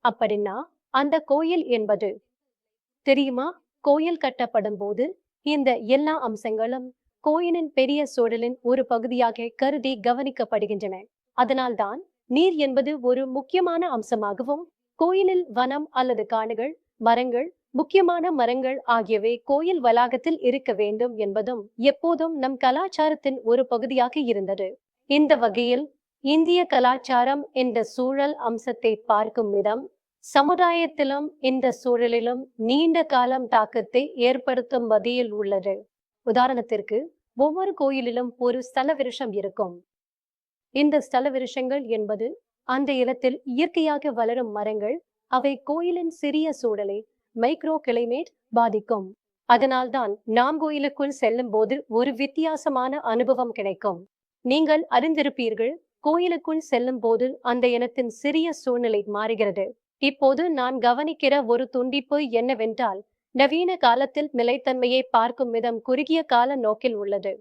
அப்படின்னா அந்த கோயில் என்பது தெரியுமா? கோயில் கட்டப்படும் போது இந்த எல்லா அம்சங்களும் கோயிலின் பெரிய சூழலின் ஒரு பகுதியாக கருதி கவனிக்கப்படுகின்றன. அதனால்தான் நீர் என்பது ஒரு முக்கியமான அம்சமாகவும், கோயிலில் வனம் அல்லது காடுகள், மரங்கள், முக்கியமான மரங்கள் ஆகியவை கோயில் வளாகத்தில் இருக்க வேண்டும் என்பதும் எப்போதும் நம் கலாச்சாரத்தின் ஒரு பகுதியாக இருந்தது. இந்த வகையில் இந்திய கலாச்சாரம் இந்த சூழல் அம்சத்தை பார்க்கும் விதம் சமுதாயத்திலும் இந்த சூழலிலும் நீண்ட காலம் தாக்கத்தை ஏற்படுத்தும் வகையில் உள்ளது. உதாரணத்திற்கு, ஒவ்வொரு கோயிலிலும் ஒரு ஸ்தல விருஷம் இருக்கும். இந்த ஸ்தல விருஷங்கள் என்பது அந்த இடத்தில் இயற்கையாக வளரும் மரங்கள். அவை கோயிலின் சிறிய சூழலை மைக்ரோ கிளைமேட் பாதிக்கும். அதனால்தான் நாம் கோயிலுக்குள் செல்லும் போது ஒரு வித்தியாசமான அனுபவம் கிடைக்கும். நீங்கள் அறிந்திருப்பீர்கள், கோயிலுக்குள் செல்லும் போது அந்த இனத்தின் சிறிய சூழ்நிலை மாறுகிறது. இப்போது நான் கவனிக்கிற ஒரு துண்டிப்பு என்னவென்றால், நவீன காலத்தில் நிலைத்தன்மையை பார்க்கும் விதம் குறுகிய கால நோக்கில் உள்ளது.